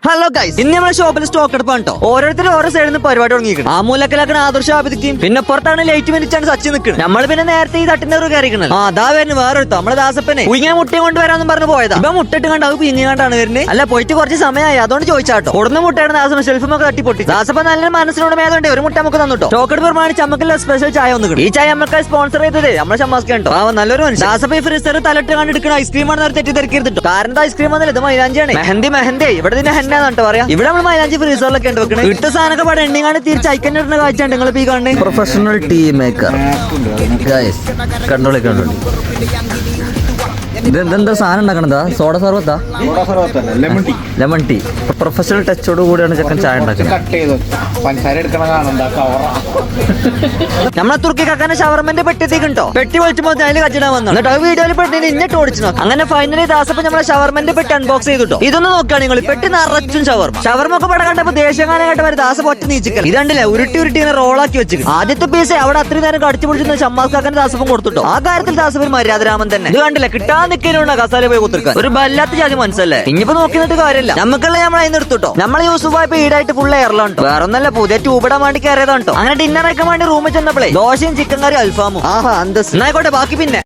Hello guys, ഇന്ന് നമ്മുടെ ഷോപ്പിൽ സ്റ്റോക്ക് എടുപ്പാണ് കേട്ടോ. ഓരോരുത്തരും ഓരോ സൈഡിൽ നിന്ന് പരിപാടി തുടങ്ങിയിരിക്കണം. ആ മൂലക്കിലാക്കണ ആദർശ ആപിക്കും, പിന്നെ പുറത്താണ് ലൈറ്റ് മിനിച്ചാണ് സച്ചി നിൽക്കുന്നത്. നമ്മൾ പിന്നെ നേരത്തെ ഈ തട്ടിന്റെ കയറിക്കണല്ലോ. അതാ വരുന്നത് വേറെടുത്തോ നമ്മളെ ദാസപ്പനെ ഇങ്ങനെ മുട്ട കൊണ്ടുവരാന്ന് പറഞ്ഞ് പോയതാ. ഇപ്പൊ മുട്ടിട്ട് കണ്ട് അത് പിങ്ങിയാണ്ടാണ് വരുന്നത്. അല്ല പോയിട്ട് കുറച്ച് സമയമായി, അതുകൊണ്ട് ചോദിച്ചാട്ടോ. ഉടനെ മുട്ടയാണ് ദാസപ്പൻ ഷെൽഫുമൊക്കെ തട്ടി പൊട്ടി. ദാസപ്പൻ നല്ല മനസ്സിനോട് മേതുണ്ട് ഒരു മുട്ട നമുക്ക് തന്നിട്ടോ. സ്റ്റോക്ക് എടുപ്പ് പ്രമാണിച്ച് നമുക്കുള്ള സ്പെഷ്യൽ ചായ ഒന്ന് കിട്ടും. ഈ ചായ നമുക്ക് സ്പോൺസർ ചെയ്തത് നമ്മളെ ഷമ്മാസ്കോ. നല്ലൊരു മനുഷ്യൻ. ദാസപ്പ ഈ ഫ്രീസർ തലട്ട് കണ്ട് എടുക്കുന്ന ഐസ്ക്രീമാണ് തെറ്റിദ്ധരിക്കരുത്. കാരണം ഐസ്ക്രീം ഒന്നല്ല, ഇത് മൈലാഞ്ചിയാണ്. മെഹന്തി ഇവിടെ ഇതിന്റെ ഹെന്നാട്ടോ പറയാ. ഇവിടെ നമ്മൾ മൈലാഞ്ചി ഫ്രീസറിലൊക്കെ ഉണ്ട് വെക്കണേ. ഇട്ട സാധനമൊക്കെ പാടെ എണ്ണിങ്ങാണ് തിരിച്ച് അയക്കണ്ടിരുന്ന കാഴ്ച നിങ്ങൾ ഈ കാണുന്നത്. പ്രൊഫഷണൽ ടീ മേക്കർ കണ്ടോളി. ഇതെന്താ സാധനം ഉണ്ടാക്കണതാ? സോഡ സർവത്താ? Lemon tea. പ്രൊഫഷണൽ ടച്ചോട് കൂടിയാണ് ചെക്കൻ ചായ ഉണ്ടാക്കുന്നത്. നമ്മളെ തുർക്കി കക്കാനെ ഷവർമന്റെ പെട്ടിത്തേക്കുണ്ടോ. പെട്ടി പൊളിച്ചുമ്പോ അതിൽ കച്ചിടാൻ വന്നു. എന്നിട്ട് ആ വീഡിയോയിൽ പെട്ടിന് ഇന്നിട്ട് ഓടിച്ചു നോക്കാം. അങ്ങനെ ഫൈനലി ദാസപ്പൻ നമ്മളെ ഷവർമന്റെ പെട്ടി അൺബോക്സ് ചെയ്തിട്ടോ. ഇതൊന്ന് നോക്കുകയാണ് നിങ്ങൾ. പെട്ടി നിറച്ചും ഷവർമ ഒക്കെ പടം കണ്ടപ്പോ ദേശകാലം കേട്ടവര് ദാസ പൊട്ടി നീച്ചിക്കൽ. ഇതണ്ടില്ലേ ഉരുട്ടി ഇങ്ങനെ റോളാക്കി വെച്ചിട്ട്. ആദ്യത്തെ പീസ് അവിടെ അത്രയും നേരം കടിച്ചു പൊളിച്ചിരുന്ന ഷമ്മാസ് കാക്കന്റെ ദാസപ്പൻ കൊടുത്തിട്ടോ. ആ കാര്യത്തിൽ ദാസപ്പൻ മര്യാദരാമൻ തന്നെ. ഇത് കണ്ടില്ല കിട്ടാൻ നിൽക്കാനുള്ള കസാല പോയി കുത്തിർക്കാൻ ഒരു ബല്ലാത്ത ജാതി മനസ്സല്ലേ. ഇനിയിപ്പോ നോക്കിയിട്ട് കാര്യമില്ല. നമുക്കുള്ള നമ്മൾ അതിന് എടുത്തിട്ടോ. നമ്മളെ യൂസുഫായപ്പോ ഈടായിട്ട് ഫുൾ എയർലാണ് കേട്ടോ. വേറെ ഒന്നല്ല, പുതിയ ട്യൂബിടാൻ വേണ്ടി കയറിയതാണ് കേട്ടോ. അങ്ങനെ ഡിന്നർ അയക്കാൻ വേണ്ടി റൂമിൽ ചെന്നപ്പോഴേ ദോശയും ചിക്കൻ കറി അൽഫാമും. ആഹാ അന്തസ്. എന്നായിക്കോട്ടെ ബാക്കി പിന്നെ.